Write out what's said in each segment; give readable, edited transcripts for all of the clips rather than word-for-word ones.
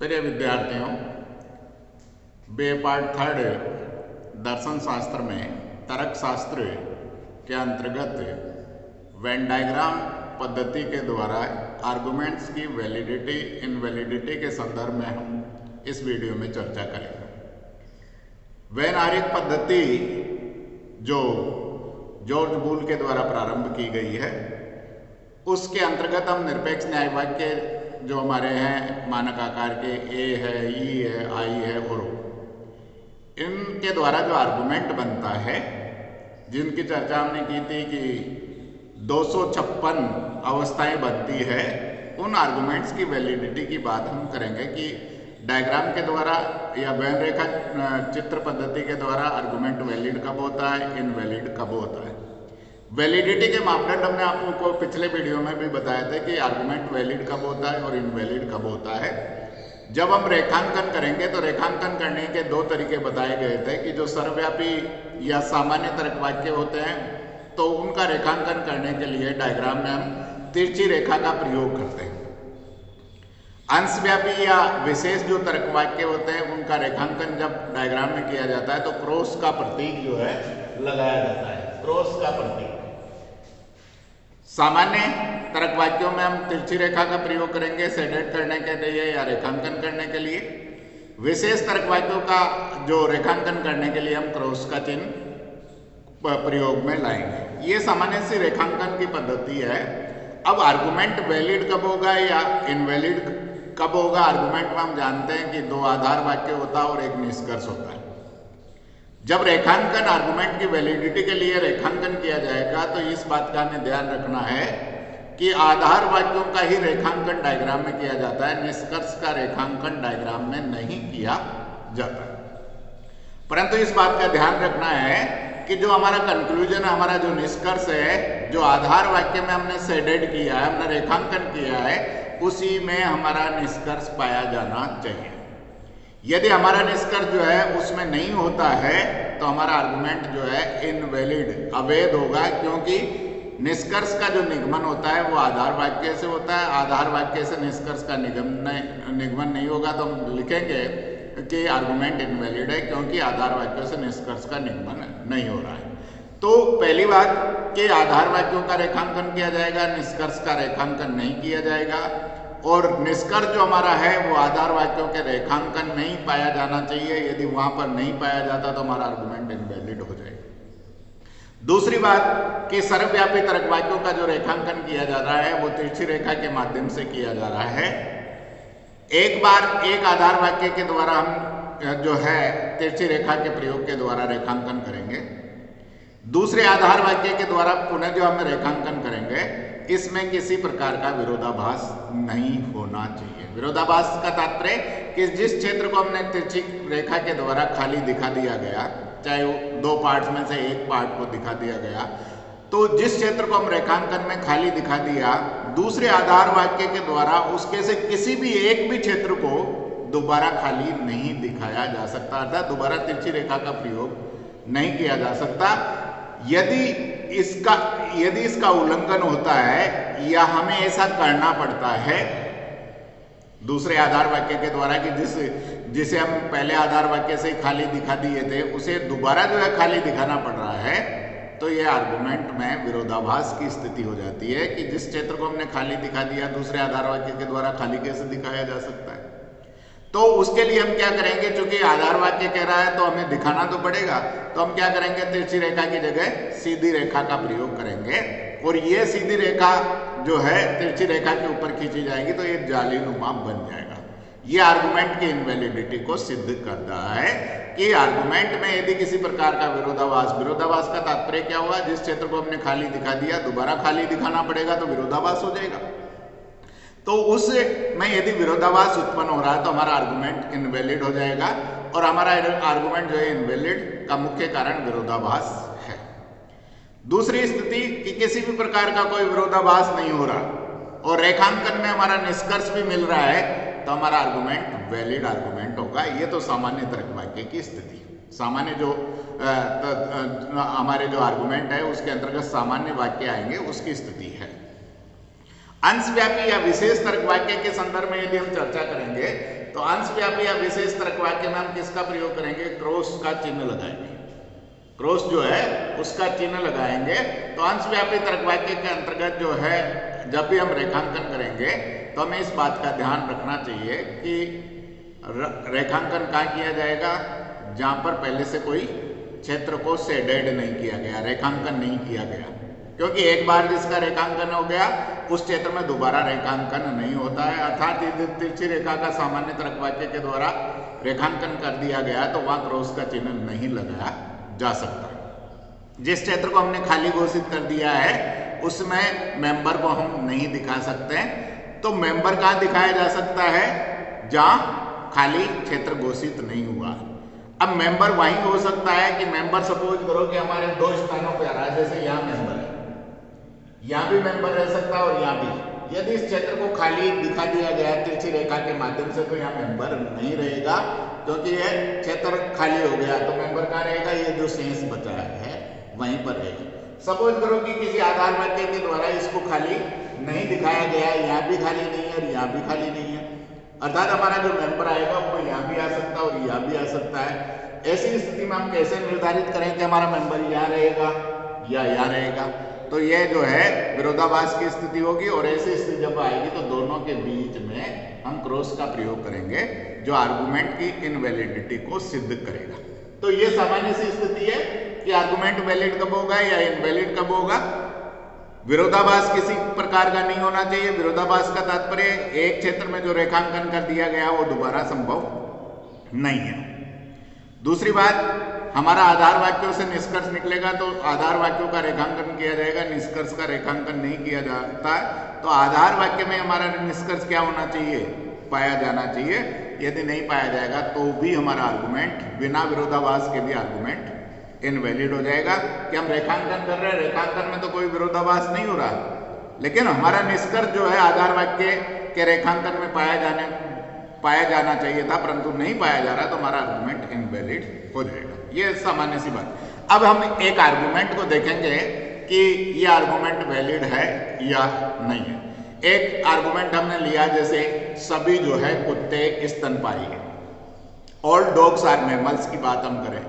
प्रिय विद्यार्थियों, बे part third दर्शन शास्त्र में तर्क शास्त्र के अंतर्गत वेन डायग्राम पद्धति के द्वारा आर्गुमेंट्स की वैलिडिटी इनवैलिडिटी के संदर्भ में हम इस वीडियो में चर्चा करेंगे। वेन आरेख पद्धति जो जॉर्ज बूल के द्वारा प्रारंभ की गई है, उसके अंतर्गत हम निरपेक्ष न्याय वाक्य जो हमारे हैं मानक आकार के ए है, ई है, आई है और इनके द्वारा जो आर्गुमेंट बनता है, जिनकी चर्चा हमने की थी कि 256 अवस्थाएं बनती है, उन आर्गुमेंट्स की वैलिडिटी की बात हम करेंगे कि डायग्राम के द्वारा या वेन रेखा चित्र पद्धति के द्वारा आर्गुमेंट वैलिड कब होता है, इनवैलिड कब होता है। वैलिडिटी के मापदंड हमने आपको पिछले वीडियो में भी बताया था कि आर्गुमेंट वैलिड कब होता है और इनवैलिड कब होता है। जब हम रेखांकन करेंगे तो रेखांकन करने के दो तरीके बताए गए थे कि जो सर्वव्यापी या सामान्य तर्क वाक्य होते हैं, तो उनका रेखांकन करने के लिए डायग्राम में हम तिरछी रेखा का प्रयोग करते हैं। अंशव्यापी या विशेष जो तर्क वाक्य होते हैं, उनका रेखांकन जब डायग्राम में किया जाता है तो क्रॉस का प्रतीक जो है लगाया जाता है, क्रॉस का प्रतीक। सामान्य तर्क वाक्यों में हम तिरछी रेखा का प्रयोग करेंगे शेडेड करने के लिए या रेखांकन करने के लिए। विशेष तर्क वाक्यों का जो रेखांकन करने के लिए हम क्रॉस का चिन्ह प्रयोग में लाएंगे। ये सामान्य सी रेखांकन की पद्धति है। अब आर्गुमेंट वैलिड कब होगा या इनवैलिड कब होगा? आर्गुमेंट में हम जानते हैं कि दो आधार वाक्य होता है और एक निष्कर्ष होता है। जब रेखांकन आर्गुमेंट की वैलिडिटी के लिए रेखांकन किया जाएगा तो इस बात का हमें ध्यान रखना है कि आधार वाक्यों का ही रेखांकन डायग्राम में किया जाता है, निष्कर्ष का रेखांकन डायग्राम में नहीं किया जाता। परंतु इस बात का ध्यान रखना है कि जो हमारा कंक्लूजन, हमारा जो निष्कर्ष है, जो आधार वाक्य में हमने शेडेड किया है, हमने रेखांकन किया है, उसी में हमारा निष्कर्ष पाया जाना चाहिए। यदि हमारा निष्कर्ष जो है उसमें नहीं होता है तो हमारा आर्गुमेंट जो है इनवैलिड, अवैध होगा, क्योंकि निष्कर्ष का जो निगमन होता है वो आधार वाक्य से होता है। आधार वाक्य से निष्कर्ष का निगमन नहीं होगा तो हम लिखेंगे कि आर्गुमेंट इनवैलिड है, क्योंकि आधार वाक्यों से निष्कर्ष का निगमन नहीं हो रहा है। तो पहली बात कि आधार वाक्यों का रेखांकन किया जाएगा, निष्कर्ष का रेखांकन नहीं किया जाएगा। और निष्कर्ष जो हमारा है वो आधार वाक्यों के रेखांकन में ही पाया जाना चाहिए। यदि वहां पर नहीं पाया जाता तो हमारा आर्गुमेंट इनवैलिड हो जाएगा। दूसरी बात कि सर्वव्यापी तर्क वाक्यों का जो रेखांकन किया जा रहा है वो तिरछी रेखा के माध्यम से किया जा रहा है। एक बार एक आधार वाक्य के द्वारा हम जो है तिरछी रेखा के प्रयोग के द्वारा रेखांकन करेंगे, दूसरे आधार वाक्य के द्वारा पुनः जो हम रेखांकन करेंगे, इसमें किसी प्रकार का विरोधाभास नहीं होना चाहिए। विरोधाभास का तात्पर्य कि जिस क्षेत्र को हमने तिरछी रेखा के द्वारा खाली दिखा दिया गया, चाहे वो दो पार्ट्स में से एक पार्ट को दिखा दिया गया, तो जिस क्षेत्र को हम रेखांकन में खाली दिखा दिया, दूसरे आधार वाक्य के द्वारा उसके से किसी भी एक भी क्षेत्र को दोबारा खाली नहीं दिखाया जा सकता, अर्थात दोबारा तिरछी रेखा का प्रयोग नहीं किया जा सकता। यदि इसका उल्लंघन होता है या हमें ऐसा करना पड़ता है दूसरे आधार वाक्य के द्वारा कि जिसे हम पहले आधार वाक्य से खाली दिखा दिए थे, उसे दोबारा जो है खाली दिखाना पड़ रहा है, तो ये आर्गुमेंट में विरोधाभास की स्थिति हो जाती है कि जिस क्षेत्र को हमने खाली दिखा दिया, दूसरे आधार वाक्य के द्वारा खाली कैसे दिखाया जा सकता है। तो उसके लिए हम क्या करेंगे, चूंकि आधार वाक्य कह रहा है तो हमें दिखाना तो पड़ेगा, तो हम क्या करेंगे, तिरछी रेखा की जगह सीधी रेखा का प्रयोग करेंगे। और ये सीधी रेखा जो है तिरछी रेखा के ऊपर खींची जाएगी तो ये जालीनुमा बन जाएगा। ये आर्गुमेंट की इनवैलिडिटी को सिद्ध करता है कि आर्गुमेंट में यदि किसी प्रकार का विरोधाभास का तात्पर्य क्या हुआ, जिस क्षेत्र को हमने खाली दिखा दिया दोबारा खाली दिखाना पड़ेगा तो विरोधाभास हो जाएगा। तो उसमें यदि विरोधाभास उत्पन्न हो रहा है तो हमारा आर्गुमेंट इनवैलिड हो जाएगा, और हमारा आर्गुमेंट जो है इनवैलिड का मुख्य कारण विरोधाभास है। दूसरी स्थिति कि किसी भी प्रकार का कोई विरोधाभास नहीं हो रहा और रेखांकन में हमारा निष्कर्ष भी मिल रहा है, तो हमारा आर्गुमेंट वैलिड आर्गुमेंट होगा। ये तो सामान्य तर्क वाक्य की स्थिति, सामान्य जो हमारे जो आर्गुमेंट है उसके अंतर्गत सामान्य वाक्य आएंगे, उसकी स्थिति है। अंशव्यापी या विशेष तर्क वाक्य के संदर्भ में यदि हम चर्चा करेंगे तो अंशव्यापी या विशेष तर्क वाक्य में हम किसका प्रयोग करेंगे? क्रॉस का चिन्ह लगाएंगे। क्रॉस जो है उसका चिन्ह लगाएंगे। तो अंशव्यापी तर्क वाक्य के अंतर्गत जो है जब भी हम रेखांकन करेंगे तो हमें इस बात का ध्यान रखना चाहिए कि रेखांकन कहाँ किया जाएगा? जहां पर पहले से कोई क्षेत्र को शेडेड नहीं किया गया, रेखांकन नहीं किया गया, क्योंकि एक बार जिसका रेखांकन हो गया उस क्षेत्र में दोबारा रेखांकन नहीं होता है। अर्थात तिरछी रेखा का सामान्य तर्क वाक्य के द्वारा रेखांकन कर दिया गया तो वहां क्रॉस का चिन्ह नहीं लगाया जा सकता। जिस क्षेत्र को हमने खाली घोषित कर दिया है उसमें मेंबर को हम नहीं दिखा सकते। तो मेंबर कहाँ दिखाया जा सकता है? जहां खाली क्षेत्र घोषित नहीं हुआ। अब मेंबर वहीं हो सकता है कि मेंबर सपोज करो कि हमारे दो स्थानों पर आ रहा है, जैसे यहाँ मेंबर है, यहाँ भी मेंबर रह सकता है और यहाँ भी। यदि इस क्षेत्र को खाली दिखा दिया गया है तिरछी रेखा के माध्यम से तो यहाँ मेंबर नहीं रहेगा, क्योंकि यह क्षेत्र खाली हो गया। तो मेंबर कहाँ रहेगा? ये जो शेष बचा है वहीं पर रहेगा। सपोज करो कि किसी आधार वाक्य के द्वारा इसको खाली नहीं दिखाया गया है, यहाँ भी खाली नहीं है और यहाँ भी खाली नहीं है, अर्थात हमारा जो मेंबर आएगा वो यहाँ भी आ सकता है और यहाँ भी आ सकता है। ऐसी स्थिति में हम कैसे निर्धारित करें कि हमारा मेंबर यहाँ रहेगा या यहाँ रहेगा? तो यह जो है विरोधाभास की स्थिति होगी और ऐसी स्थिति जब आएगी तो दोनों के बीच में हम क्रॉस का प्रयोग करेंगे जो आर्गुमेंट की इनवैलिडिटी को सिद्ध करेगा। तो ये सामान्य सी स्थिति है कि आर्गुमेंट वैलिड कब होगा या इनवैलिड कब होगा। विरोधाभास किसी प्रकार का नहीं होना चाहिए। विरोधाभास का तात्पर्य एक क्षेत्र में जो रेखांकन कर दिया गया वो दोबारा संभव नहीं है। दूसरी बात, हमारा आधार वाक्यों से निष्कर्ष निकलेगा तो आधार वाक्यों का रेखांकन किया जाएगा, निष्कर्ष का रेखांकन नहीं किया जाता है। तो आधार वाक्य में हमारा निष्कर्ष क्या होना चाहिए? पाया जाना चाहिए। यदि नहीं पाया जाएगा तो भी हमारा आर्गुमेंट बिना विरोधाभास के भी आर्गुमेंट इनवैलिड हो जाएगा कि हम रेखांकन कर रहे हैं, रेखांकन में तो कोई विरोधाभास नहीं हो रहा, लेकिन हमारा निष्कर्ष जो है आधार वाक्य के रेखांकन में पाया जाना चाहिए था परंतु नहीं पाया जा रहा, तो हमारा आर्गुमेंट इनवैलिड हो जाएगा। ये सामान्य सी बात। अब हम एक आर्गुमेंट को देखेंगे कि ये आर्गुमेंट वैलिड है या नहीं है। एक आर्गुमेंट हमने लिया, जैसे सभी जो है कुत्ते स्तनपायी है, ऑल डॉग्स आर मैमल्स की बात हम करें।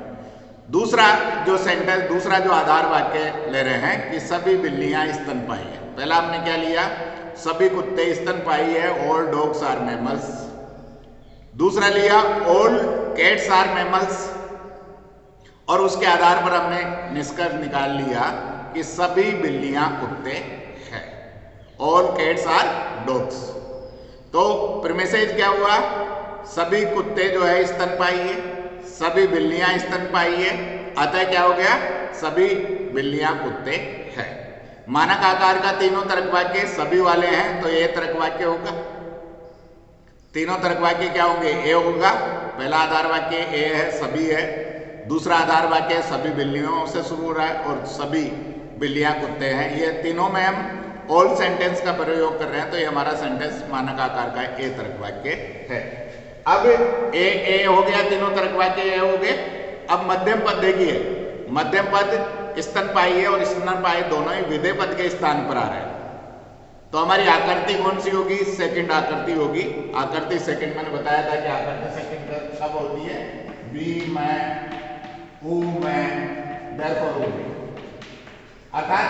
दूसरा जो आधार वाक्य ले रहे हैं कि सभी बिल्लियां स्तनपायी है। पहला हमने क्या लिया? सभी कुत्ते स्तनपायी है, ऑल डॉग्स आर मैमल्स। दूसरा लिया ऑल कैट्स आर मैमल्स, और उसके आधार पर हमने निष्कर्ष निकाल लिया कि सभी बिल्लियां कुत्ते हैं, ऑल कैट्स आर डॉग्स। तो प्रीमिसेस क्या हुआ? सभी कुत्ते जो है स्तनपायी है, सभी बिल्लियां स्तनपायी है, अतः क्या हो गया? सभी बिल्लियां कुत्ते हैं। मानक आकार का तीनों तर्क वाक्य सभी वाले हैं तो ये तर्क वाक्य होगा। तीनों तर्क वाक्य क्या होंगे? ए होगा। पहला आधार वाक्य ए है, सभी है। दूसरा आधार वाक्य सभी बिल्लियों से शुरू हो रहा है और सभी बिल्लियां कुत्ते हैं। ये तीनों में हम ऑल सेंटेंस का प्रयोग कर रहे हैं तो ये हमारा सेंटेंस मानक आकार का ए तर्क वाक्य है। अब ए हो गया, तीनों तर्क वाक्य ए हो गए। अब मध्यम पद देखिए, मध्यम पद स्तनपायी है और स्तनपायी दोनों ही विधेय पद के स्थान पर आ रहे हैं। तो हमारी आकृति कौन सी होगी? सेकंड आकृति होगी। आकृति सेकंड मैंने बताया था कि आकृति सेकंड कब होती है? बी में, ऊ में, देयरफॉर होगी। अर्थात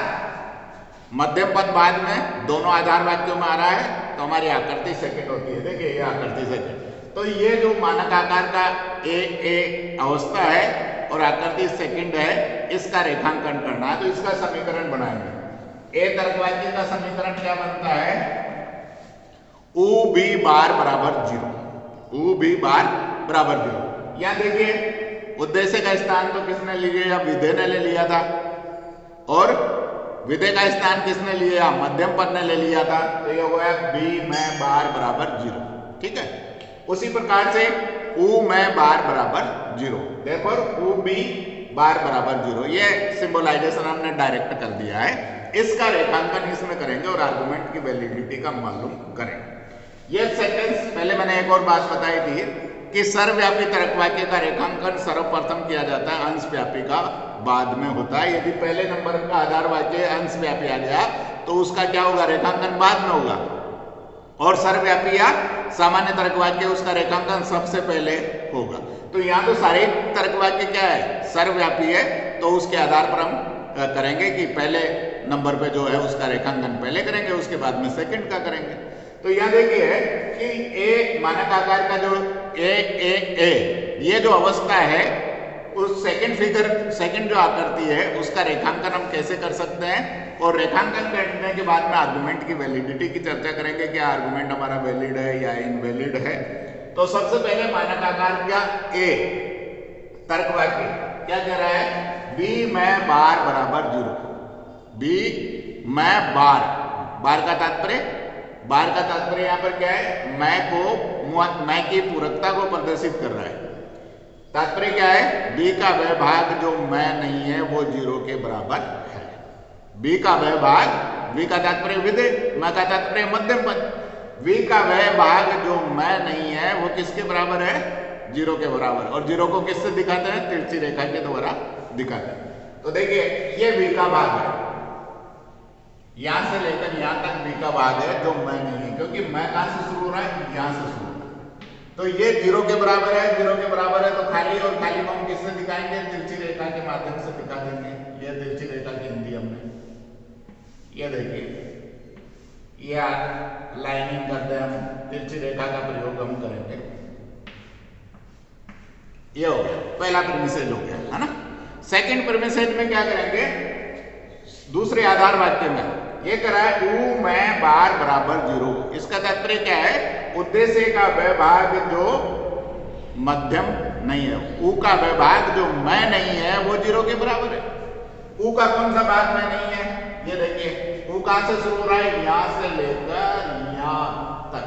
मध्यम पद बाद में दोनों आधार वाक्यों में आ रहा है तो हमारी आकृति सेकंड होती है। देखिए ये आकृति सेकंड। तो ये जो मानक आकार का ए अवस्था है और आकृति सेकंड है, इसका रेखांकन करना है तो इसका समीकरण बनाएंगे। ए तर्क वाक्य का समीकरण क्या बनता है? ऊ बी बार बराबर 0। ऊ बी बार बराबर 0। यहां देखिए उद्देश्य का स्थान तो किसने लिया? विधेय ने ले लिया था, और विधेय का स्थान किसने लिया? मध्यम पद ने ले लिया था। तो ये हो गया बी में बार बराबर 0। ठीक है। उसी प्रकार से ऊ में बार बराबर 0, देयरफॉर ऊ बी बार बराबर 0। ये सिंबलाइजेशन हमने डायरेक्ट कर दिया है। इसका रेखांकन इसमें करेंगे और आर्गुमेंट की वैलिडिटी का मालूम करेंगे। ये सेंटेंस पहले मैंने एक और बात बताई थी कि सर्वव्यापी तर्क वाक्य का रेखांकन सर्वप्रथम किया जाता है, अंशव्यापी का बाद में होता है। यदि पहले नंबर का आधार वाक्य अंशव्यापी आ गया तो उसका क्या होगा? रेखांकन बाद में होगा। और सर्वव्यापी या सामान्य तर्क वाक्य उसका रेखांकन सबसे पहले होगा। तो यहाँ तो सारे तर्क वाक्य क्या है, सर्वव्यापी है, तो उसके आधार पर हम करेंगे कि पहले नंबर पे जो है उसका रेखांकन पहले करेंगे, उसके बाद में सेकंड का करेंगे। तो यहाँ देखिए कि ए मानक आकार का जो ए ये जो अवस्था है उस सेकंड जो आकृति है उसका रेखांकन हम कैसे कर सकते हैं, और रेखांकन करने के बाद में आर्गुमेंट की वैलिडिटी की चर्चा करेंगे, क्या आर्गुमेंट हमारा वैलिड है या इनवैलिड है। तो सबसे पहले मानक आकार का ए तर्क वाक्य क्या कह रहा है, बी में बार बराबर 0, बी में बार का तात्पर्य यहां पर क्या है, मैं की पूरकता को प्रदर्शित कर रहा है। तात्पर्य क्या है, बी का वह भाग जो मैं नहीं है वो 0 के बराबर है। बी का वह भाग, बी का तात्पर्य विधेय, मैं का तात्पर्य मध्यम पद, बी का वह भाग जो मैं नहीं है वो किसके बराबर है, 0 के बराबर। और 0 को किससे दिखाते हैं, तिरछी रेखा के द्वारा दिखाते हैं। तो देखिए ये बी का भाग है, यहां से लेकर यहां तक बी का भाग है जो मैं नहीं है, क्योंकि मैं कहां से शुरू हो रहा है, यहां से शुरू। तो ये 0 के बराबर है, 0 के बराबर है, तो खाली और खाली को हम किससे दिखाएंगे, तिरछी रेखा के माध्यम से दिखा देंगे। ये तिरछी रेखा की हिंदी हमने, ये देखिए ये लाइनिंग करते हैं हम, तिरछी रेखा का प्रयोग हम करेंगे। ये हो गया पहला प्रीमिसेज हो गया, है ना। सेकंड प्रीमिसेज में क्या करेंगे, दूसरे आधार वाक्य में ये करा है ऊ में बार बराबर 0। इसका तात्पर्य क्या है, उद्देश्य का वह भाग जो मध्यम नहीं है, ऊ का वह भाग जो मैं नहीं है वो 0 के बराबर है। ऊ का कौन सा भाग मैं नहीं है, ये देखिए ऊ कहां से शुरू हो रहा है, यहां से लेकर यहां तक,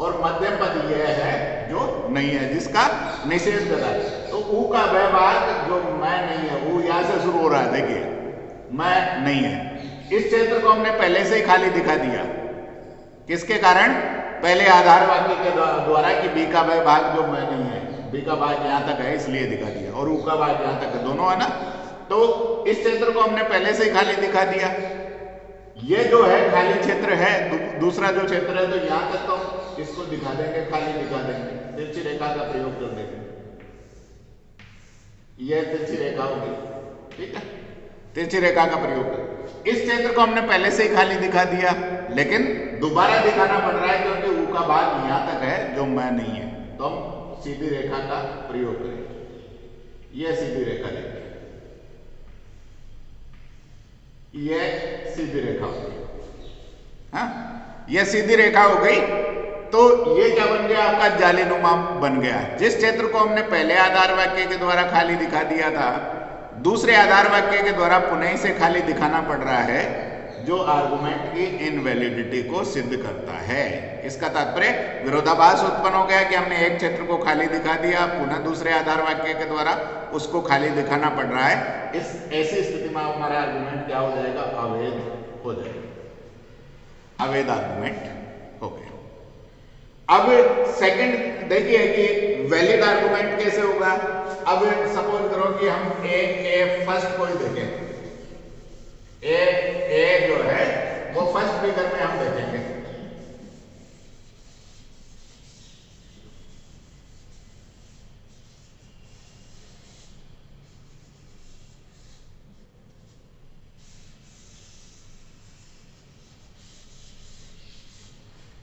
और मध्यम पद यह है जो नहीं है जिसका निषेध करा है। तो ऊ का वह भाग जो मैं नहीं है, ऊ यहां से शुरू हो रहा है, देखिए मैं नहीं है। इस क्षेत्र को हमने पहले से ही खाली दिखा दिया, किसके कारण, पहले आधार वाक्य के द्वारा कि बी का वह भाग जो मैं नहीं है, बी का भाग यहां तक है इसलिए दिखा दिया, और ऊ का भाग यहां तक है, दोनों है ना। तो इस क्षेत्र को हमने पहले से ही खाली दिखा दिया। ये जो है खाली क्षेत्र है, दूसरा जो क्षेत्र है, तो यहां तक तो इसको दिखा देंगे, खाली दिखा देंगे, तिरछी रेखा का प्रयोग कर देंगे। यह तिरछी रेखा होगी, ठीक है, तिरछी रेखा का प्रयोग कर। इस क्षेत्र को हमने पहले से ही खाली दिखा दिया, लेकिन दोबारा दिखाना पड़ रहा है क्योंकि ऊ का भाग यहां तक है जो मैं नहीं है। तो हम सीधी रेखा का प्रयोग करेंगे, यह सीधी रेखा देखिए, यह सीधी रेखा हो गई, हाँ यह सीधी रेखा हो गई। तो ये क्या बन गया, आपका जालीनुमा बन गया। जिस क्षेत्र को हमने पहले आधार वाक्य के द्वारा खाली दिखा दिया था, दूसरे आधार वाक्य के द्वारा पुनः इसे खाली दिखाना पड़ रहा है, जो आर्गुमेंट की इनवैलिडिटी को सिद्ध करता है। इसका तात्पर्य विरोधाभास उत्पन्न हो गया कि हमने एक क्षेत्र को खाली दिखा दिया, पुनः दूसरे आधार वाक्य के द्वारा उसको खाली दिखाना पड़ रहा है। इस ऐसी स्थिति में हमारा आर्गुमेंट क्या हो जाएगा, अवैध हो जाएगा, अवैध आर्गुमेंट हो गया। अब सेकंड देखिए कि वैलिड आर्गुमेंट कैसे होगा। अब सपोज करो कि हम ए फर्स्ट को ही देखें, ए जो है वो फर्स्ट फिगर में हम देखेंगे,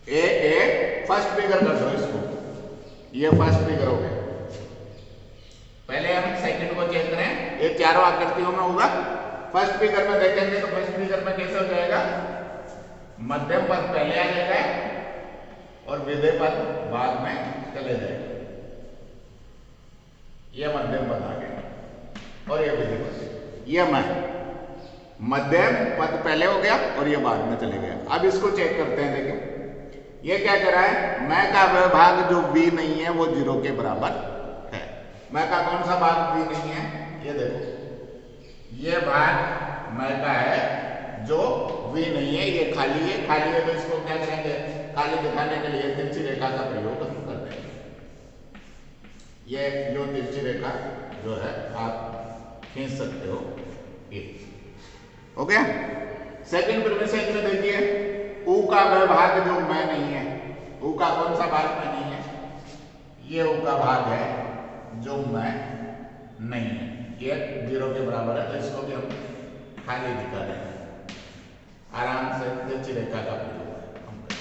ए फर्स्ट फिगर कर दो इसको, ये फर्स्ट फिगर हो गया। पहले हम सेकंड को चेक करें, ये चारों आकृतियों में होगा। फर्स्ट फिगर में देखेंगे तो फर्स्ट फिगर में कैसे हो जाएगा, मध्यम पद पहले आ जाएगा और विधेय पद बाद में चले जाएगा। यह मध्यम पद आ गया और यह विधेय पद, यह मध्यम पद पहले हो गया और यह बाद में चले गया। अब इसको चेक करते हैं, देखिए ये क्या कह रहा है, मैं का वह भाग जो v नहीं है वो 0 के बराबर है। मैं का कौन सा भाग v नहीं है, ये देखो ये भाग मैं का है जो v नहीं है, ये खाली है, खाली है तो इसको क्या करेंगे, खाली दिखाने के लिए तिरछी रेखा का प्रयोग कर देंगे। ये जो तिरछी रेखा जो है आप खींच सकते हो, ये हो गया। सेकंड प्रीमिसेस में देखिए ऊ का वह भाग जो मैं नहीं है, ऊ का कौन सा भाग में नहीं है? ये ऊ का भाग है जो मैं नहीं है, ये 0 के बराबर है, तो इसको भी हम खाली दिखा रहे हैं। आराम से तिरछी रेखा का प्रयोग हम करें।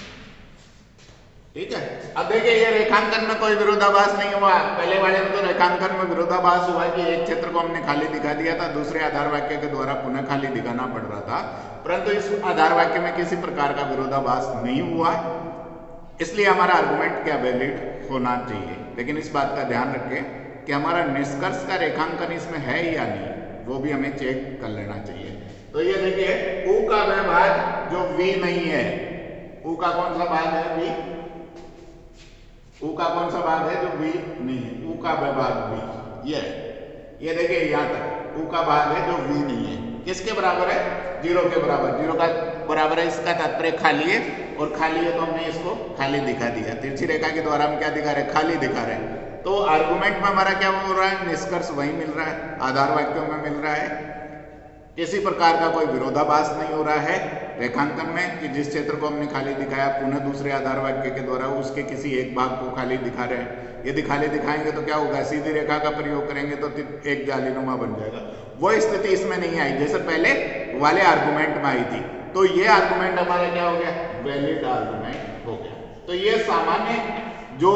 ठीक है, अब देखिए ये रेखांकन में कोई विरोधाभास नहीं हुआ। पहले वाले में तो रेखांकन में विरोधाभास हुआ कि एक क्षेत्र को हमने खाली दिखा दिया था, दूसरे आधार वाक्य के द्वारा पुनः खाली दिखाना पड़ रहा था, परंतु इस आधार वाक्य में किसी प्रकार का विरोधाभास नहीं हुआ, इसलिए हमारा आर्गुमेंट क्या वैलिड होना चाहिए। लेकिन इस बात का ध्यान रखें कि हमारा निष्कर्ष का रेखांकन इसमें है या नहीं, वो भी हमें चेक कर लेना चाहिए। तो ये देखिए ऊ का वह भाग जो V नहीं है, ऊ का कौन सा भाग है? V। ऊ का कौन सा भाग है जो V नहीं है? ऊ का वह भाग V, ये देखिए यहां तक ऊ का भाग है जो V नहीं है। किसके बराबर है? 0 के बराबर। 0 का बराबर है, इसका तात्पर्य खाली है, और खाली है तो हमने इसको खाली दिखा दिया। तिरछी रेखा के द्वारा हम क्या दिखा रहे हैं? खाली दिखा रहे हैं। तो आर्गुमेंट में हमारा क्या हो रहा है? निष्कर्ष वही मिल रहा है, आधार वाक्यों में मिल रहा है। किसी प्रकार का कोई विरोधाभास नहीं हो रहा है रेखांकन में कि जिस क्षेत्र को हमने खाली दिखाया पुनः दूसरे आधार वाक्य के द्वारा उसके किसी एक भाग को खाली दिखा रहे हैं। यदि खाली दिखाएंगे तो क्या होगा? सीधी रेखा का प्रयोग करेंगे तो एक जालीनुमा बन जाएगा। वो स्थिति इसमें नहीं आई जैसे पहले वाले आर्गुमेंट में आई थी। तो ये आर्गुमेंट हमारा क्या हो गया? वैलिड आर्गुमेंट हो गया। तो ये सामान्य जो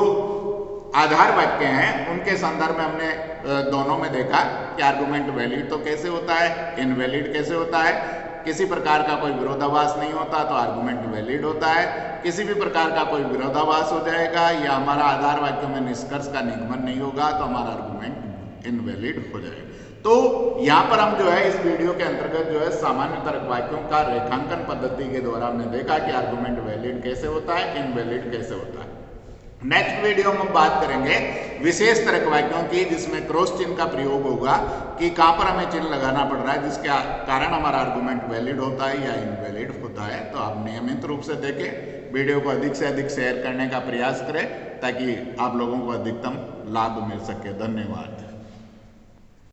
आधार वाक्य हैं उनके संदर्भ में हमने दोनों में देखा कि आर्गुमेंट वैलिड तो कैसे होता है, इनवैलिड कैसे होता है। किसी प्रकार का कोई विरोधाभास नहीं होता तो आर्गुमेंट वैलिड होता है। किसी भी प्रकार का कोई विरोधाभास हो जाएगा या हमारा आधार वाक्यों में निष्कर्ष का निगमन नहीं होगा तो हमारा आर्गुमेंट इनवैलिड हो जाएगा। तो यहाँ पर हम जो है इस वीडियो के अंतर्गत जो है सामान्य तर्क वाक्यों का रेखांकन पद्धति के द्वारा हमने देखा कि आर्गुमेंट वैलिड कैसे होता है, इनवैलिड कैसे होता है। नेक्स्ट वीडियो में हम बात करेंगे विशेष तर्क वाक्यों की, जिसमें क्रॉस चिन्ह का प्रयोग होगा कि कहां पर हमें चिन्ह लगाना पड़ रहा है जिसके कारण हमारा आर्गुमेंट वैलिड होता है या इनवैलिड होता है। तो आप नियमित रूप से देखें, वीडियो को अधिक से अधिक शेयर करने का प्रयास करें ताकि आप लोगों को अधिकतम लाभ मिल सके। धन्यवाद।